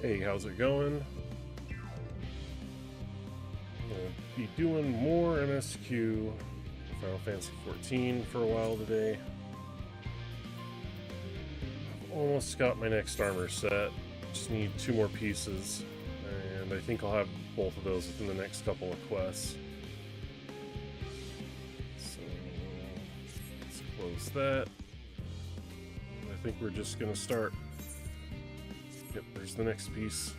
Hey, how's it going? I'm gonna be doing more MSQ Final Fantasy XIV for a while today. I've almost got my next armor set. Just need 2 more pieces, and I think I'll have both of those within the next couple of quests. So let's close that. I think we're just gonna start. Yep, there's the next piece.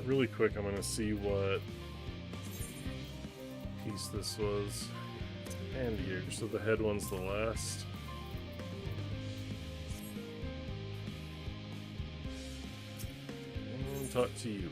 really quick, I'm gonna see what piece this was. And here, so the head one's the last. And talk to you.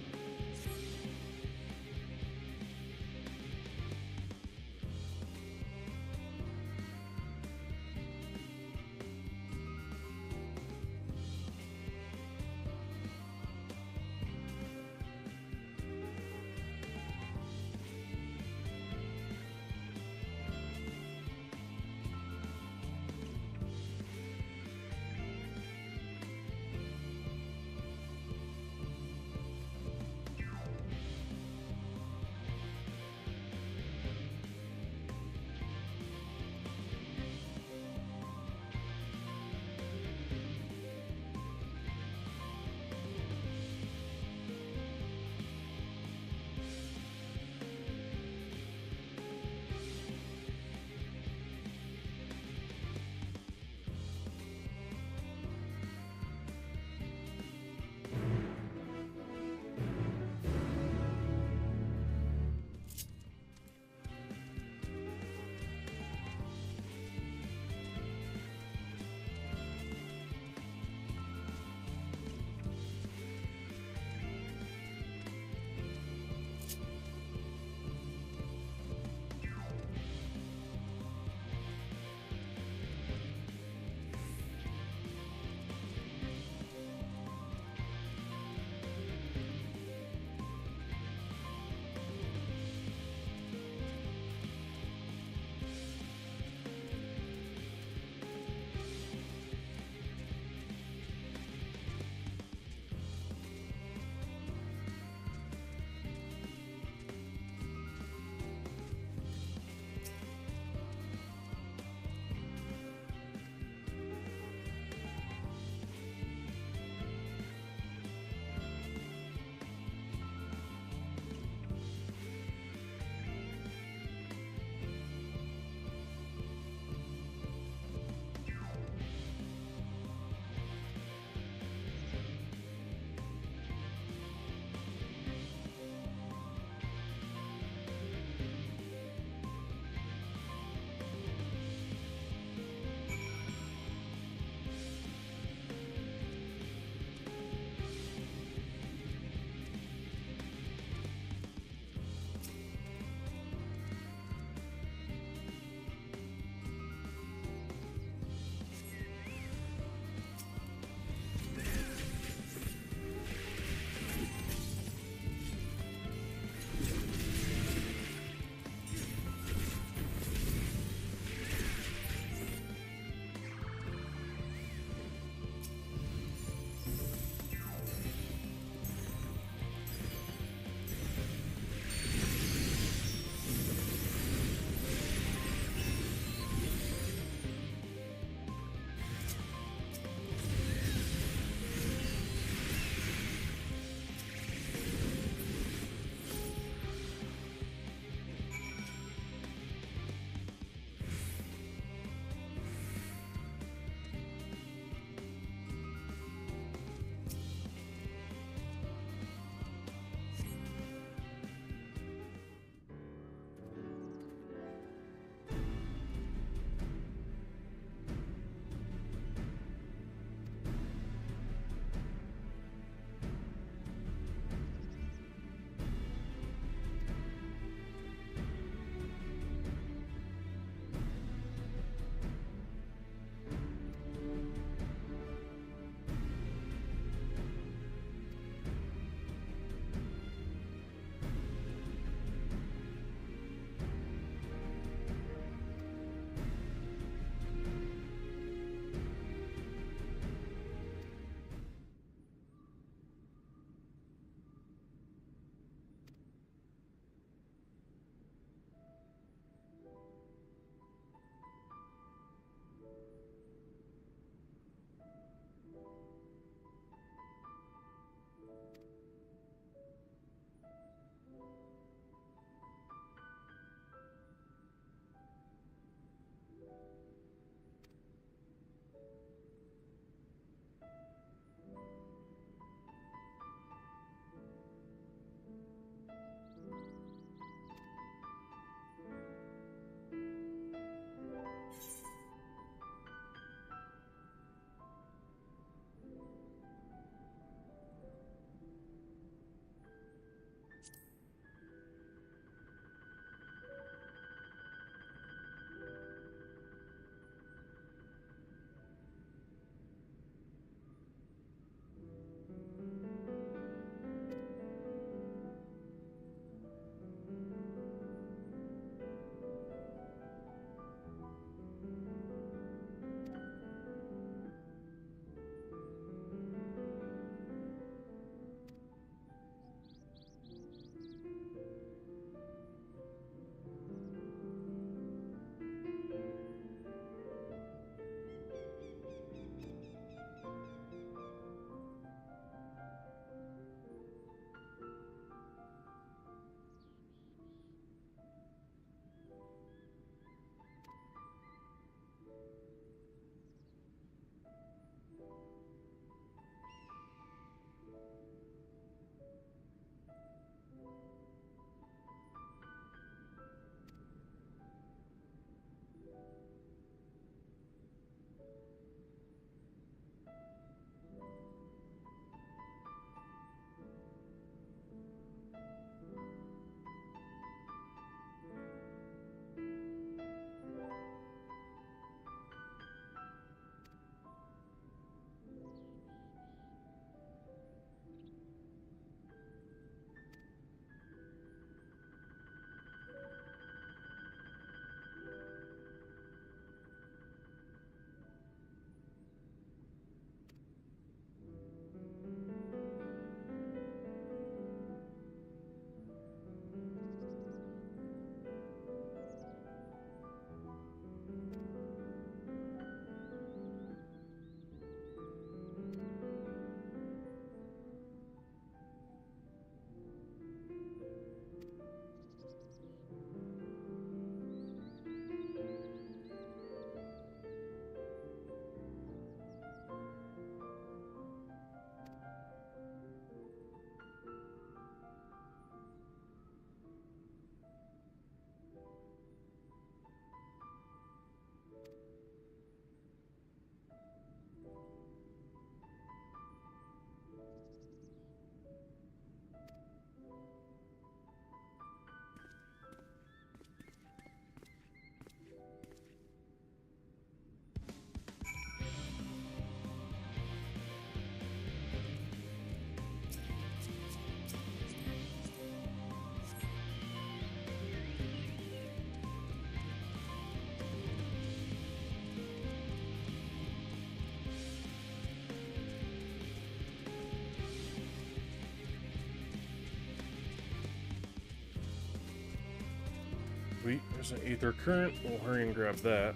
Sweet, there's an Aether Current. We'll hurry and grab that.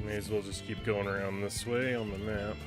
May as well just keep going around this way on the map.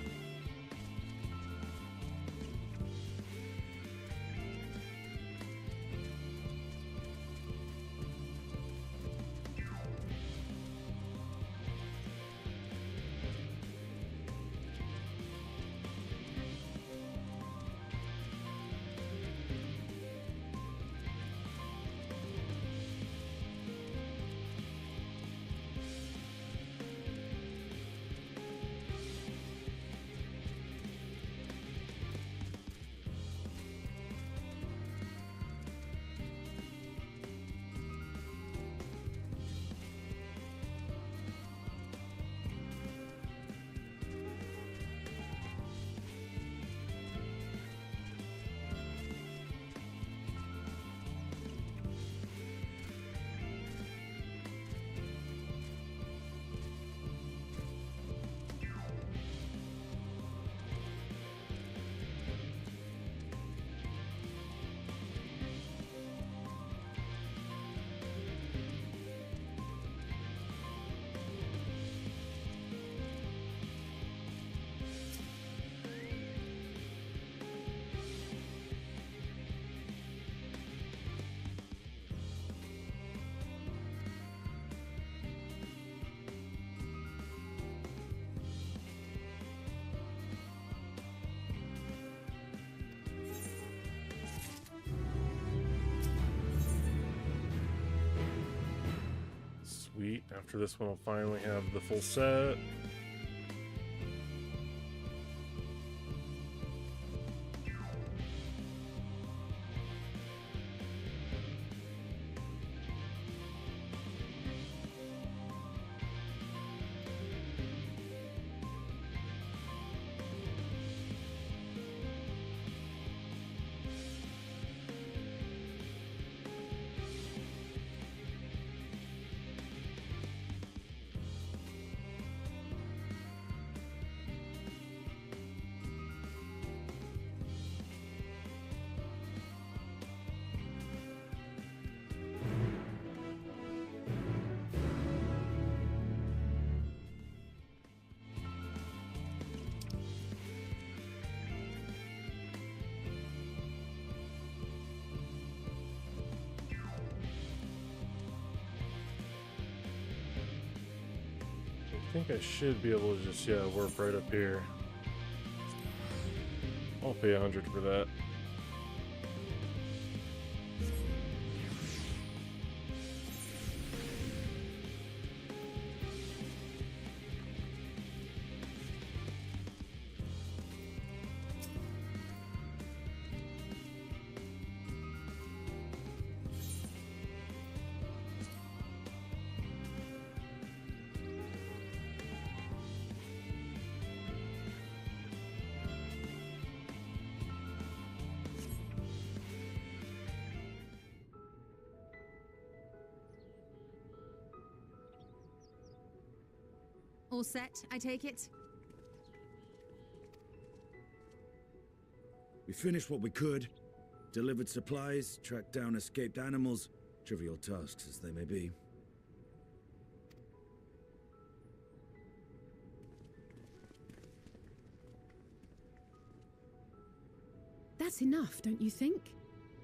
Sweet. After this one, we'll finally have the full set. I think I should be able to just, warp right up here. I'll pay 100 for that. All set, I take it? We finished what we could, delivered supplies, tracked down escaped animals, trivial tasks as they may be. That's enough, don't you think?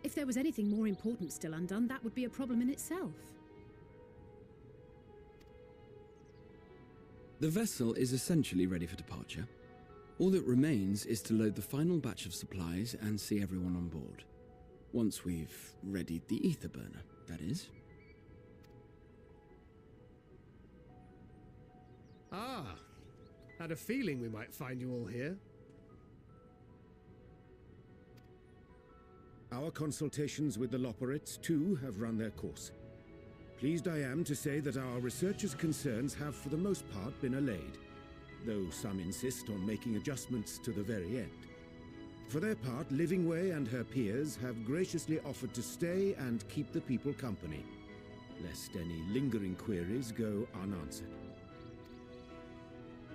If there was anything more important still undone, that would be a problem in itself. The vessel is essentially ready for departure. All that remains is to load the final batch of supplies and see everyone on board. Once we've readied the ether burner, that is. Ah, had a feeling we might find you all here. Our consultations with the Loperates, too, have run their course. Pleased I am to say that our researchers' concerns have for the most part been allayed, though some insist on making adjustments to the very end. For their part, Livingway and her peers have graciously offered to stay and keep the people company, lest any lingering queries go unanswered.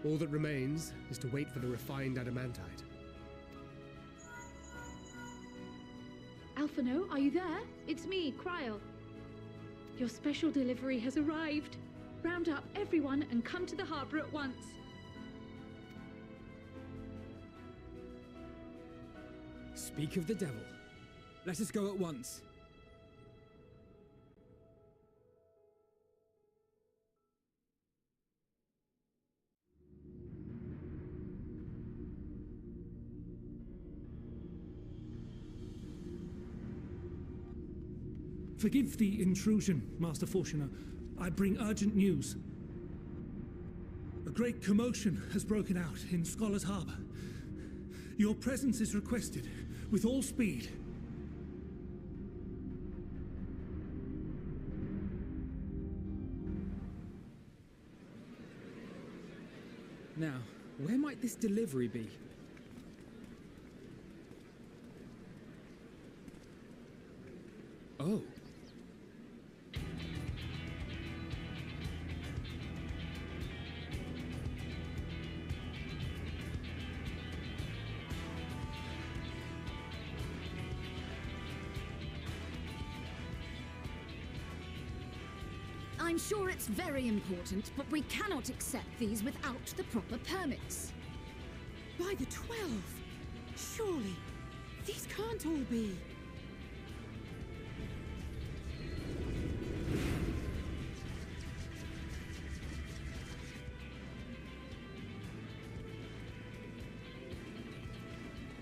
All that remains is to wait for the refined adamantite. Alphino, are you there? It's me, Cryle. Your special delivery has arrived. Round up everyone and come to the harbour at once. Speak of the devil. Let us go at once. Forgive the intrusion, Master Fortuner. I bring urgent news. A great commotion has broken out in Scholar's Harbour. Your presence is requested, with all speed. Now, where might this delivery be? Oh. I'm sure it's very important, but we cannot accept these without the proper permits. By the 12! Surely, these can't all be.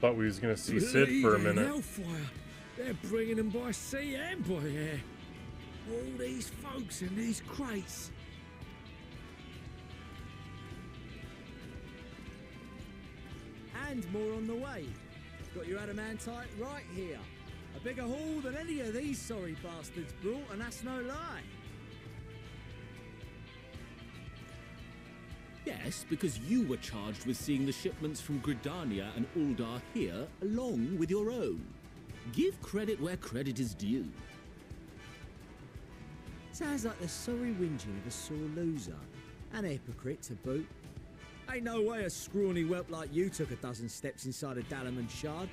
Thought we was gonna see Sid for a minute. Hellfire! They're bringing them by sea and by air. All these folks in these crates. And more on the way. Got your adamantite right here. A bigger haul than any of these sorry bastards brought, and that's no lie. Yes, because you were charged with seeing the shipments from Gridania and Uldar here, along with your own. Give credit where credit is due. Sounds like the sorry whinging of a sore loser. An hypocrite to boot. Ain't no way a scrawny whelp like you took a dozen steps inside a Dalaman shard.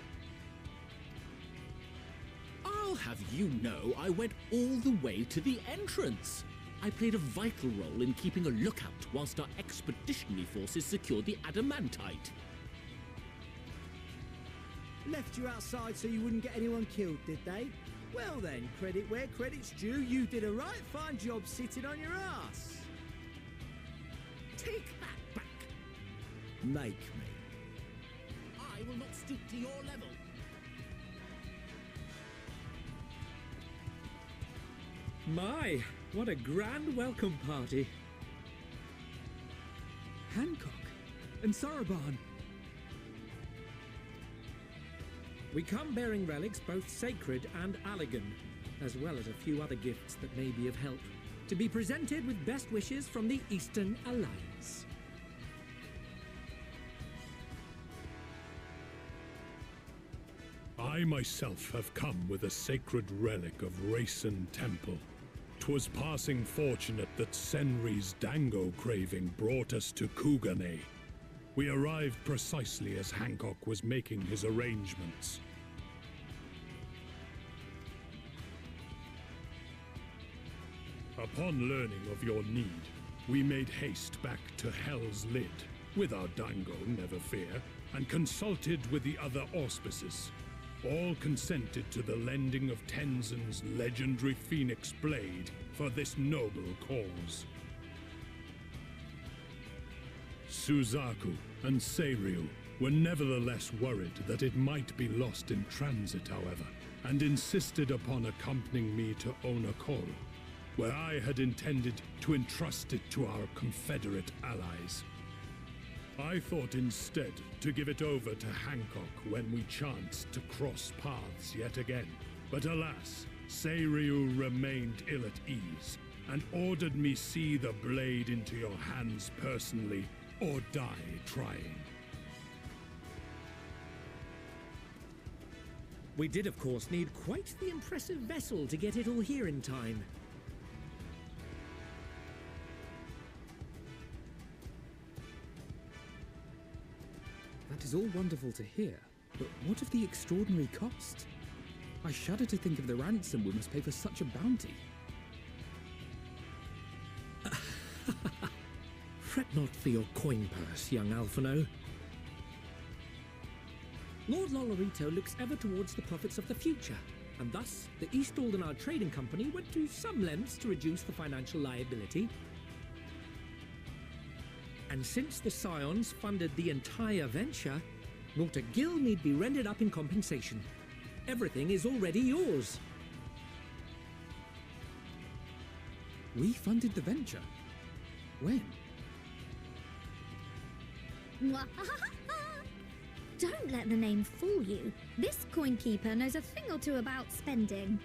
I'll have you know I went all the way to the entrance. I played a vital role in keeping a lookout whilst our expeditionary forces secured the adamantite. Left you outside so you wouldn't get anyone killed, did they? Well then, credit where credit's due, you did a right fine job sitting on your ass. Take that back. Make me. I will not stoop to your level. My, what a grand welcome party. Hancock and Saraban. We come bearing relics both sacred and Allegan, as well as a few other gifts that may be of help, to be presented with best wishes from the Eastern Alliance. I myself have come with a sacred relic of Rayson Temple. 'Twas passing fortunate that Senri's dango craving brought us to Kugane. We arrived precisely as Hancock was making his arrangements. Upon learning of your need, we made haste back to Hell's Lid, with our dango, never fear, and consulted with the other auspices. All consented to the lending of Tenzin's legendary Phoenix Blade for this noble cause. Suzaku and Seiryu were nevertheless worried that it might be lost in transit, however, and insisted upon accompanying me to Onokoro, where I had intended to entrust it to our Confederate allies. I thought instead to give it over to Hancock when we chanced to cross paths yet again. But alas, Seiryu remained ill at ease, and ordered me see the blade into your hands personally, or die trying. We did, of course, need quite the impressive vessel to get it all here in time. That is all wonderful to hear, but what of the extraordinary cost? I shudder to think of the ransom we must pay for such a bounty. Fret not for your coin purse, young Alphino. Lord Lolorito looks ever towards the profits of the future, and thus the East Aldenard Trading Company went to some lengths to reduce the financial liability. And since the Scions funded the entire venture, not a gill need be rendered up in compensation. Everything is already yours. We funded the venture? When? Don't let the name fool you. This coinkeeper knows a thing or two about spending.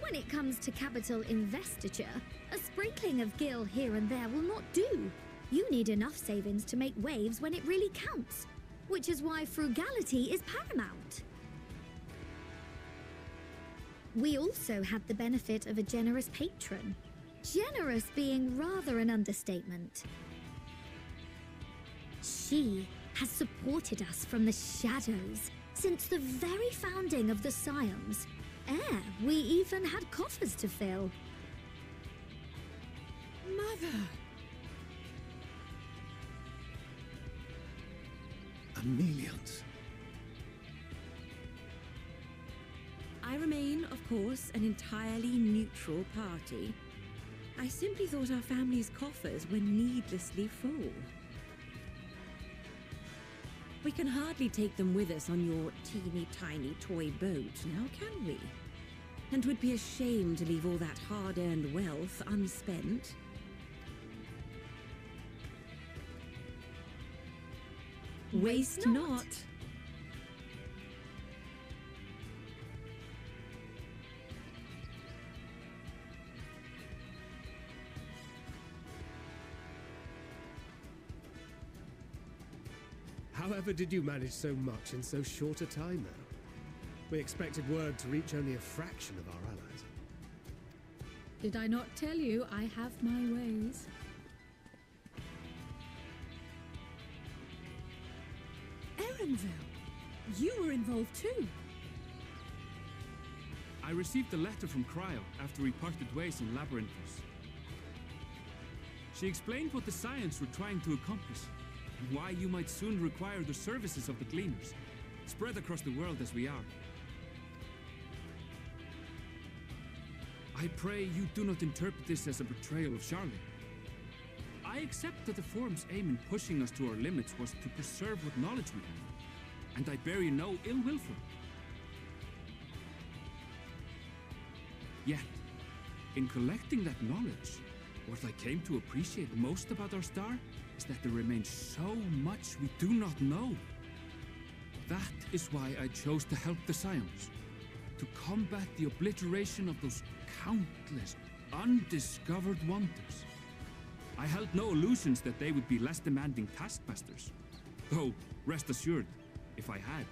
When it comes to capital investiture, a sprinkling of gil here and there will not do. You need enough savings to make waves when it really counts, which is why frugality is paramount. We also had the benefit of a generous patron. Generous being rather an understatement. She has supported us from the shadows since the very founding of the Scions. We even had coffers to fill. Mother! Millions. I remain, of course, an entirely neutral party. I simply thought our family's coffers were needlessly full. We can hardly take them with us on your teeny-tiny toy boat, now can we? And 'twould be a shame to leave all that hard-earned wealth unspent. Waste not. However did you manage so much in so short a time now? We expected word to reach only a fraction of our allies. Did I not tell you I have my ways? Erenville, you were involved too. I received a letter from Cryo after we parted ways in Labyrinthos. She explained what the Scions were trying to accomplish, and why you might soon require the services of the Gleaners, spread across the world as we are. I pray you do not interpret this as a betrayal of Charlotte. I accept that the Forum's aim in pushing us to our limits was to preserve what knowledge we have, and I bear you no ill will for it. Yet, in collecting that knowledge, what I came to appreciate most about our star is that there remains so much we do not know. That is why I chose to help the Scions, to combat the obliteration of those countless, undiscovered wonders. I held no illusions that they would be less demanding taskmasters. Though, rest assured, if I had,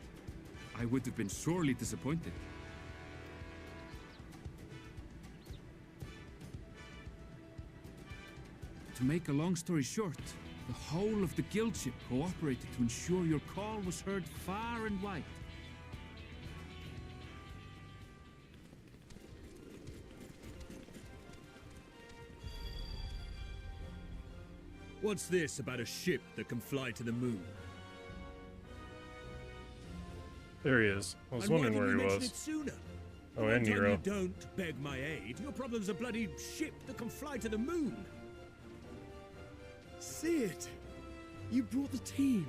I would have been sorely disappointed. To make a long story short, the whole of the guildship cooperated to ensure your call was heard far and wide. What's this about a ship that can fly to the moon? There he is. I was wondering where he was. It sooner? Oh, and Nero. You don't beg my aid. Your problem's a bloody ship that can fly to the moon. See it. You brought the team.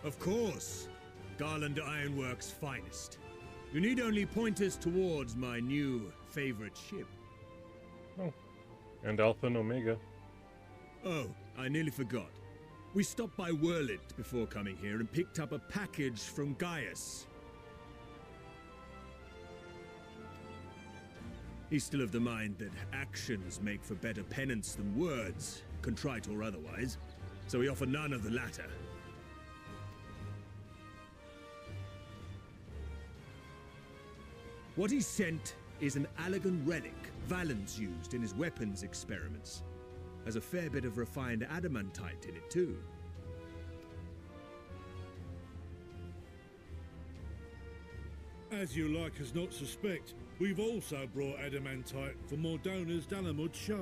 Of course. Garland Ironworks' finest. You need only point us towards my new favorite ship. Oh. And Alpha and Omega. Oh, I nearly forgot. We stopped by Whirlit before coming here and picked up a package from Gaius. He's still of the mind that actions make for better penance than words, contrite or otherwise, so we offer none of the latter. What he sent is an Allegan relic Valens used in his weapons experiments. Has a fair bit of refined adamantite in it too. As you like us not suspect, we've also brought adamantite for Mordona's Dalamud shard.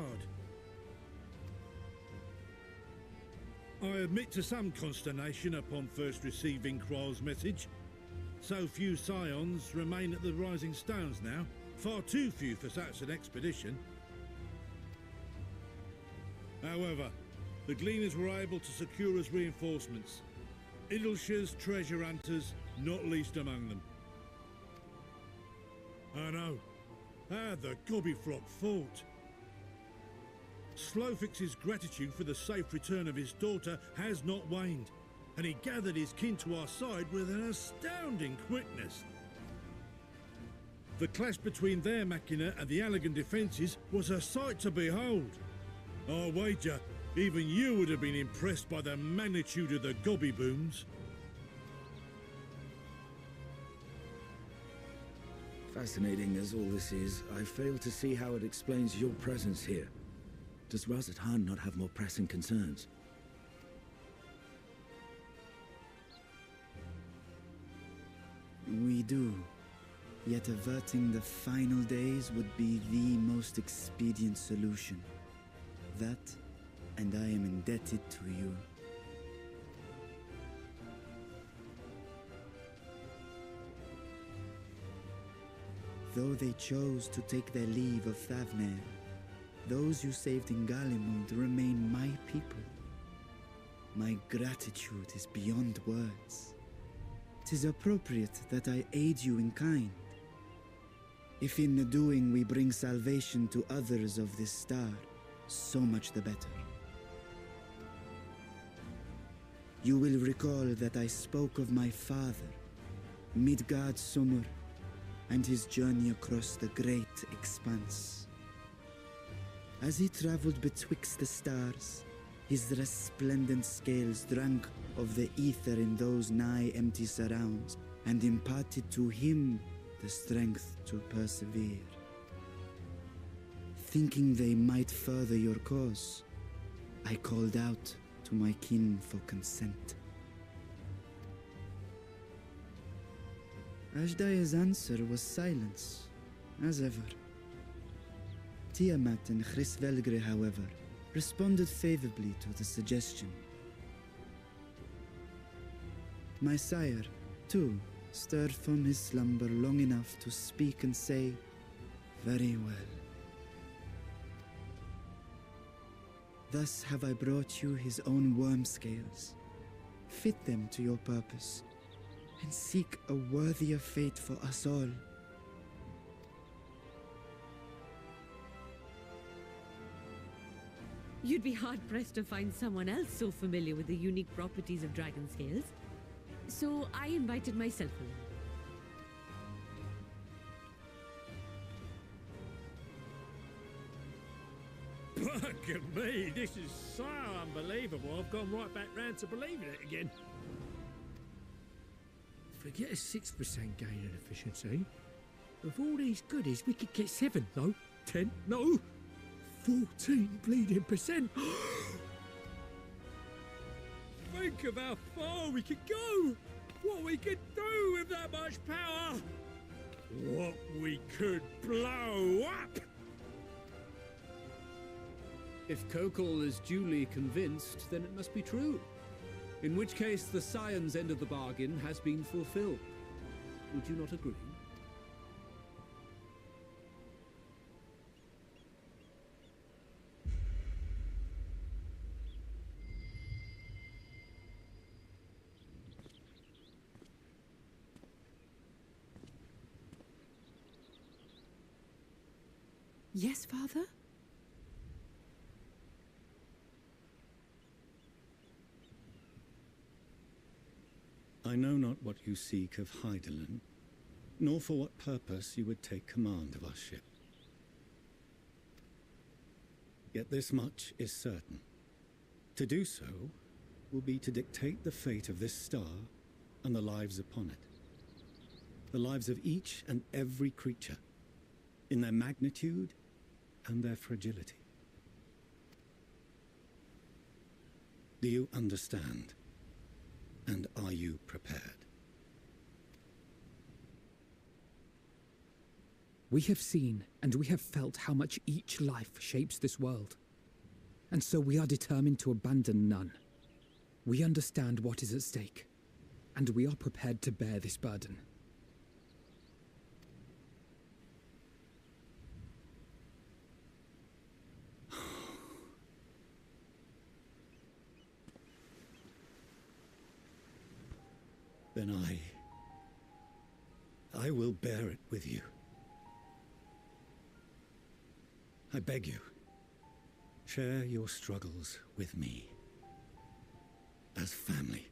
I admit to some consternation upon first receiving Kryl's message. So few scions remain at the Rising Stones now, far too few for such an expedition. However, the Gleaners were able to secure us reinforcements. Idleshire's treasure hunters, not least among them. I know. How the Gobbyflock fought. Slowfix's gratitude for the safe return of his daughter has not waned, and he gathered his kin to our side with an astounding quickness. The clash between their machina and the Allegan defences was a sight to behold. I wager even you would have been impressed by the magnitude of the Gobby booms. Fascinating as all this is, I fail to see how it explains your presence here. Does Razat Khan not have more pressing concerns? We do. Yet averting the final days would be the most expedient solution. That, and I am indebted to you. Though they chose to take their leave of Thavnair, those you saved in Galimund remain my people. My gratitude is beyond words. 'Tis appropriate that I aid you in kind. If in the doing we bring salvation to others of this star, so much the better. You will recall that I spoke of my father, Midgard Sumur, and his journey across the great expanse. As he traveled betwixt the stars, his resplendent scales drank of the ether in those nigh empty surrounds, and imparted to him the strength to persevere. Thinking they might further your cause, I called out to my kin for consent. Ashdaya's answer was silence, as ever. Tiamat and Chris-Velgre, however, responded favorably to the suggestion. My sire, too, stirred from his slumber long enough to speak and say, "Very well." Thus have I brought you his own worm scales. Fit them to your purpose, and seek a worthier fate for us all. You'd be hard-pressed to find someone else so familiar with the unique properties of dragon scales. So I invited myself along. Bugger me, this is so unbelievable. I've gone right back round to believing it again. Forget a 6% gain in efficiency. Of all these goodies, we could get 7, no, 10, no, 14 bleeding percent. Think of how far we could go. What we could do with that much power. What we could blow up. If Kokol is duly convinced, then it must be true. In which case, the Scion's end of the bargain has been fulfilled. Would you not agree? Yes, Father? I know not what you seek of Hydaelyn, nor for what purpose you would take command of our ship. Yet this much is certain. To do so will be to dictate the fate of this star and the lives upon it. The lives of each and every creature, in their magnitude and their fragility. Do you understand? And are you prepared? We have seen and we have felt how much each life shapes this world. And so we are determined to abandon none. We understand what is at stake, and we are prepared to bear this burden. Then I will bear it with you. I beg you, share your struggles with me. As family.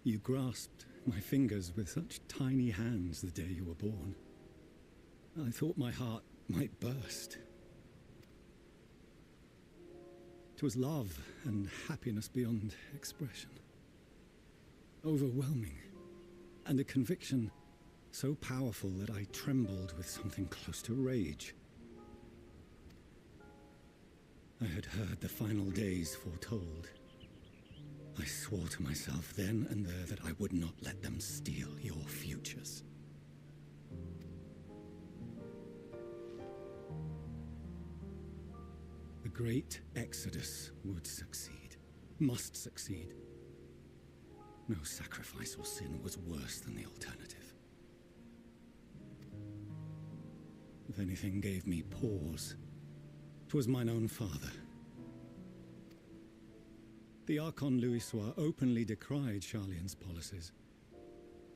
You grasped my fingers with such tiny hands the day you were born. I thought my heart might burst. 'Twas love and happiness beyond expression. Overwhelming, and a conviction so powerful that I trembled with something close to rage. I had heard the final days foretold. I swore to myself then and there that I would not let them steal your futures. The great Exodus would succeed, must succeed. No sacrifice or sin was worse than the alternative. If anything gave me pause, 'twas mine own father. The Archon Louisois openly decried Charlian's policies,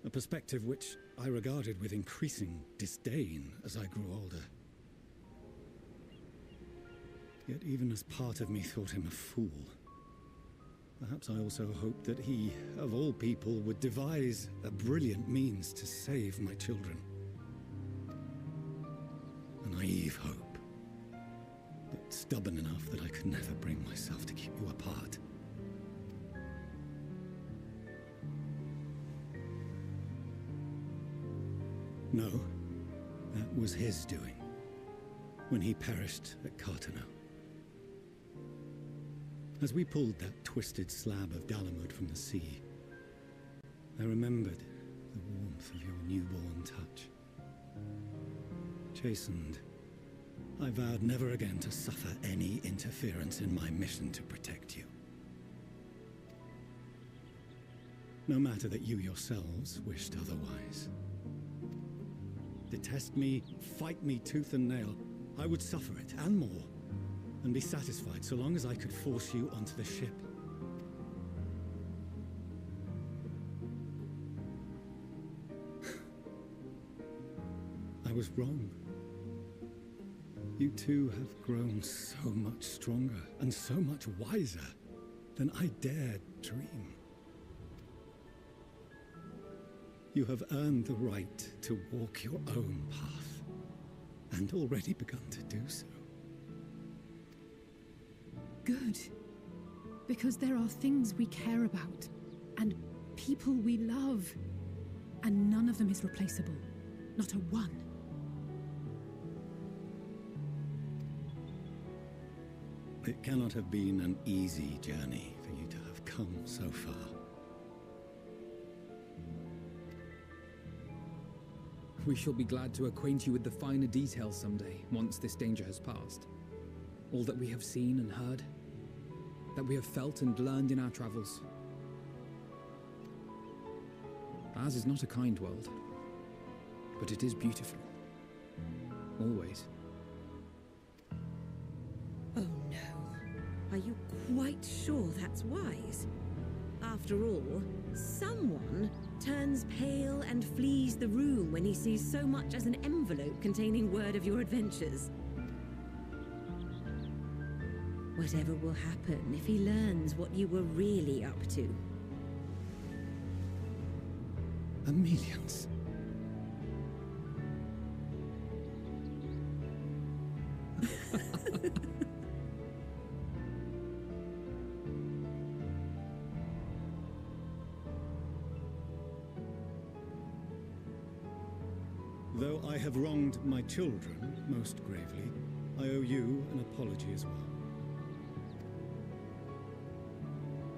a perspective which I regarded with increasing disdain as I grew older. Yet even as part of me thought him a fool, perhaps I also hoped that he, of all people, would devise a brilliant means to save my children. A naive hope, but stubborn enough that I could never bring myself to keep you apart. No, that was his doing, when he perished at Cartano. As we pulled that twisted slab of Dalamud from the sea, I remembered the warmth of your newborn touch. Chastened, I vowed never again to suffer any interference in my mission to protect you. No matter that you yourselves wished otherwise. Detest me, fight me tooth and nail, I would suffer it, and more, and be satisfied so long as I could force you onto the ship. I was wrong. You two have grown so much stronger and so much wiser than I dared dream. You have earned the right to walk your own path, and already begun to do so. Good. Because there are things we care about, and people we love, and none of them is replaceable. Not a one. It cannot have been an easy journey for you to have come so far. We shall be glad to acquaint you with the finer details someday, once this danger has passed. All that we have seen and heard, that we have felt and learned in our travels. Ours is not a kind world, but it is beautiful. Always. Oh no. Are you quite sure that's wise? After all, someone turns pale and flees the room when he sees so much as an envelope containing word of your adventures. Whatever will happen if he learns what you were really up to? Millions. have wronged my children most gravely, I owe you an apology as well.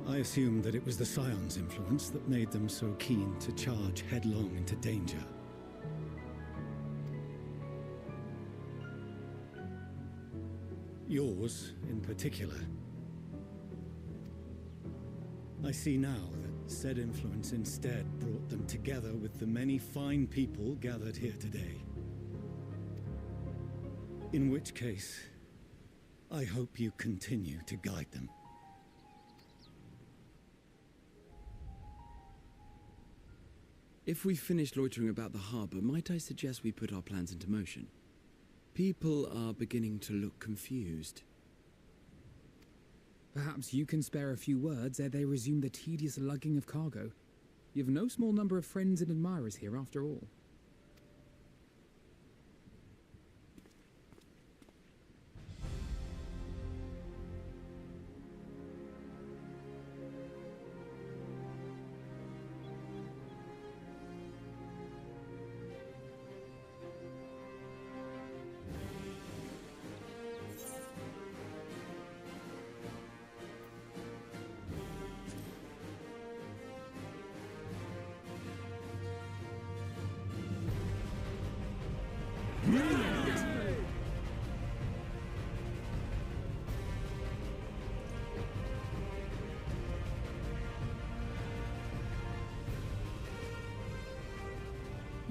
I assumed that it was the Scion's influence that made them so keen to charge headlong into danger. Yours, in particular. I see now that said influence instead brought them together with the many fine people gathered here today. In which case, I hope you continue to guide them. If we've finished loitering about the harbor, might I suggest we put our plans into motion? People are beginning to look confused. Perhaps you can spare a few words ere they resume the tedious lugging of cargo. You've no small number of friends and admirers here, after all.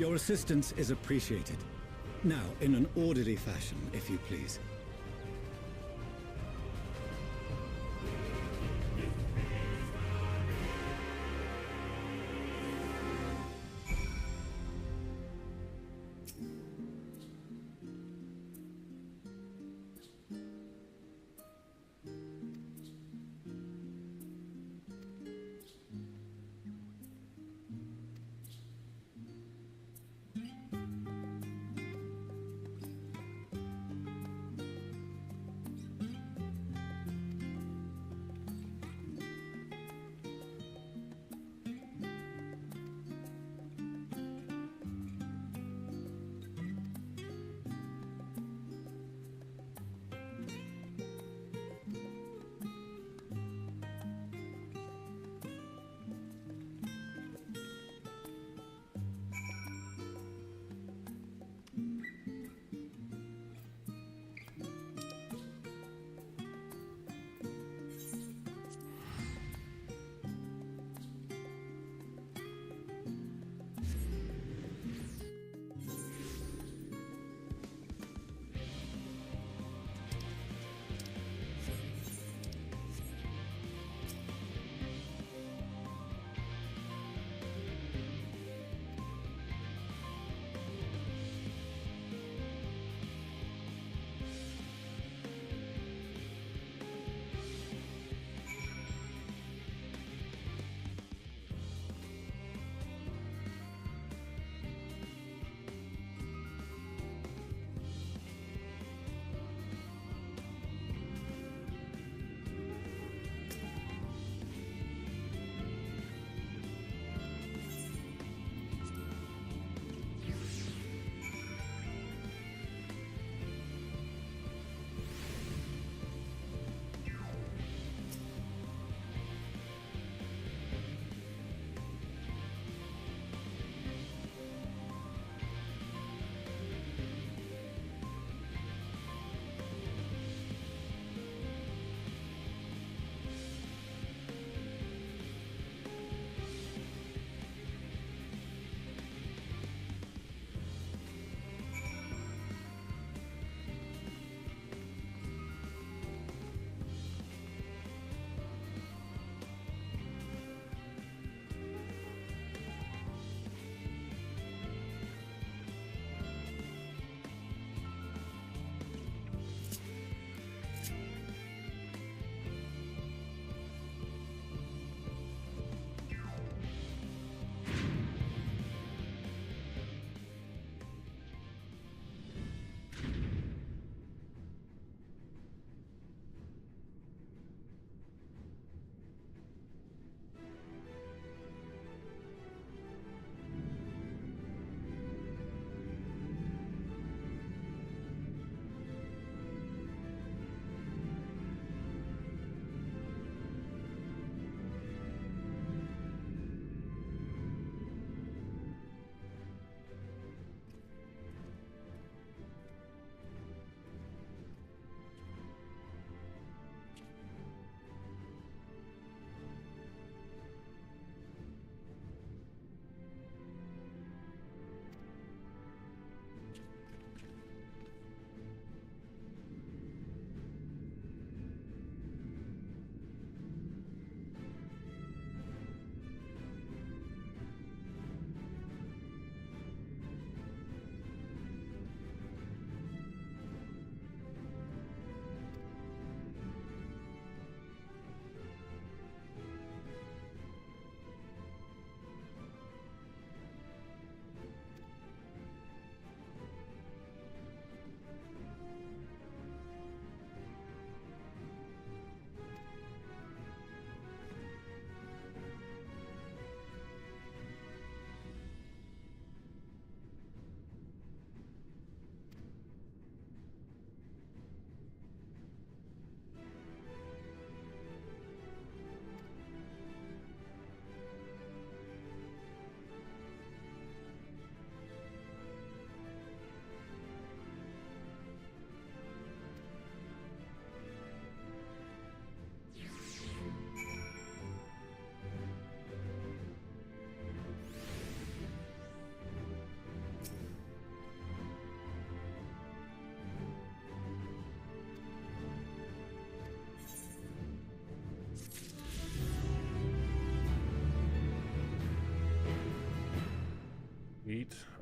Your assistance is appreciated. Now, in an orderly fashion, if you please.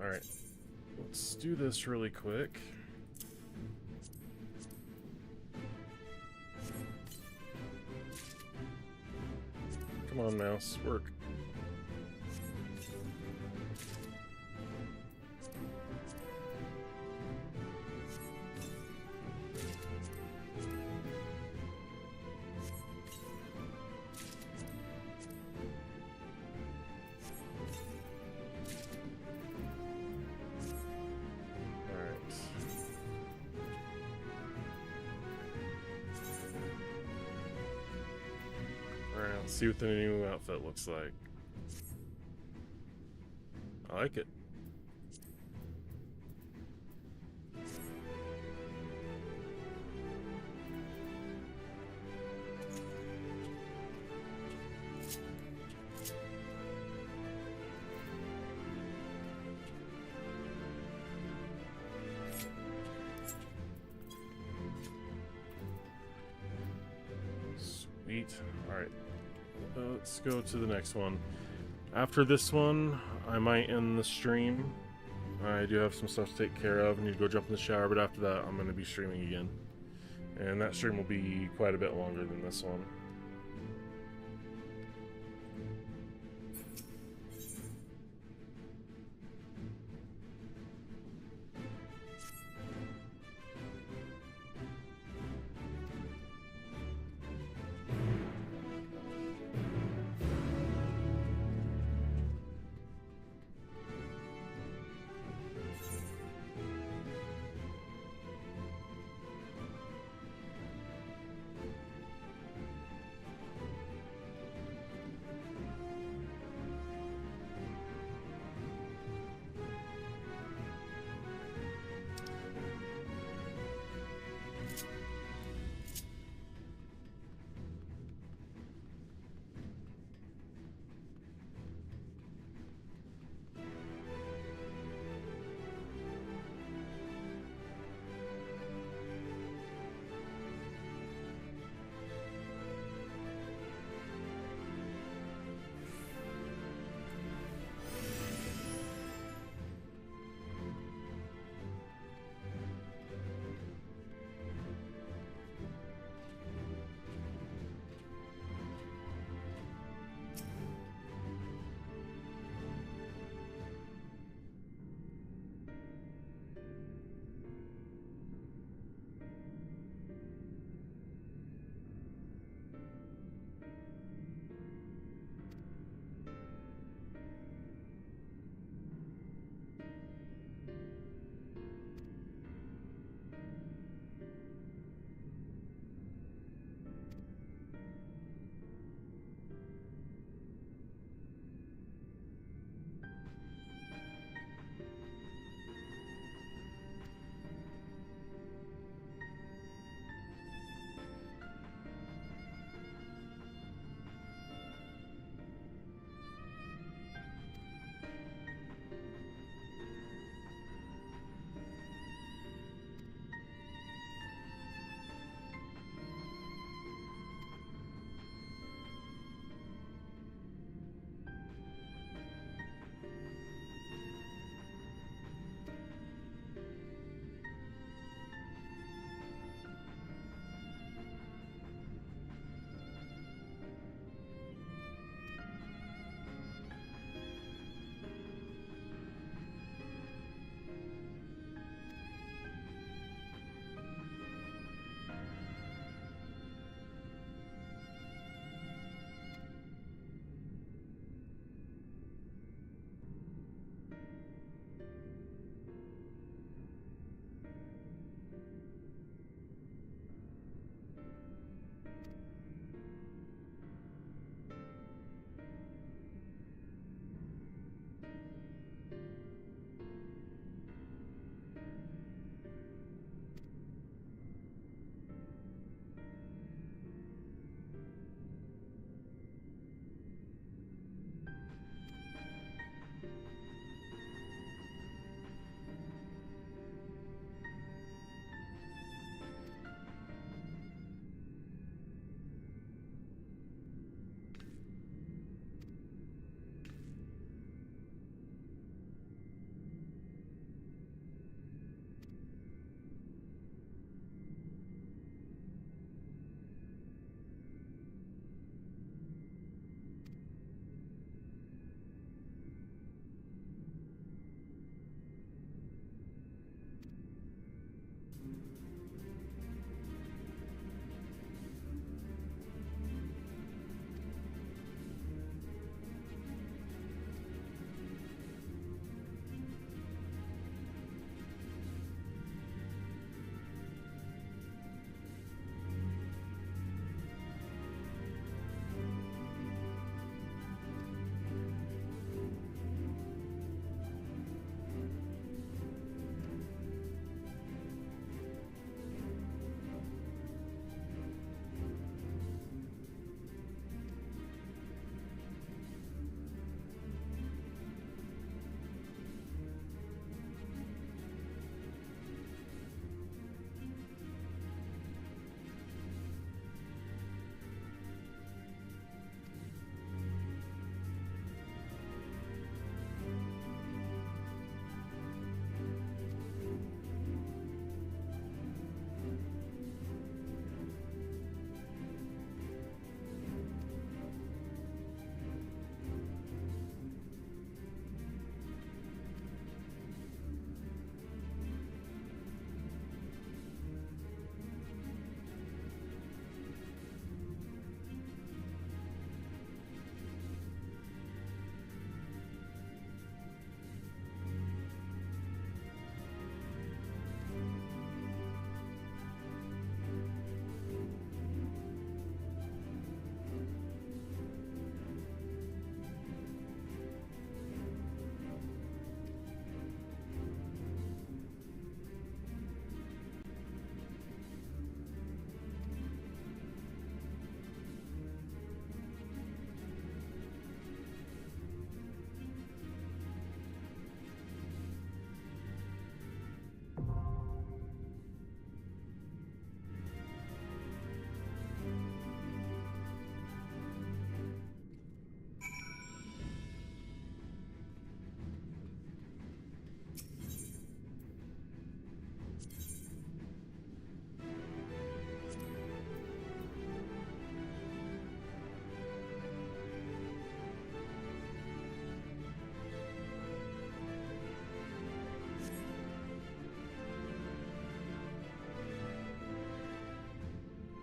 Alright. Let's do this really quick. Come on, mouse. Work. Alright, let's see what the new outfit looks like. I like it. Sweet. Alright. Let's go to the next one. After this one, I might end the stream. I do have some stuff to take care of. I need to go jump in the shower, but after that, I'm going to be streaming again. And that stream will be quite a bit longer than this one.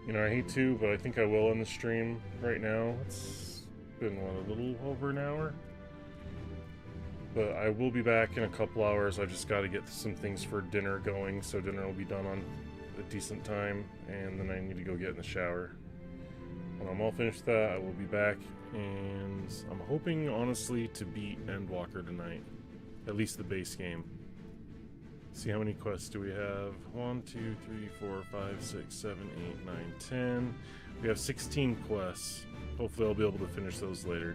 You know, I hate to, but I think I will end the stream right now. It's been, what, a little over an hour? But I will be back in a couple hours. I just got to get some things for dinner going, so dinner will be done on a decent time, and then I need to go get in the shower. When I'm all finished with that, I will be back, and I'm hoping, honestly, to beat Endwalker tonight. At least the base game. See, how many quests do we have? 1, 2, 3, 4, 5, 6, 7, 8, 9, 10. We have 16 quests. Hopefully I'll be able to finish those later.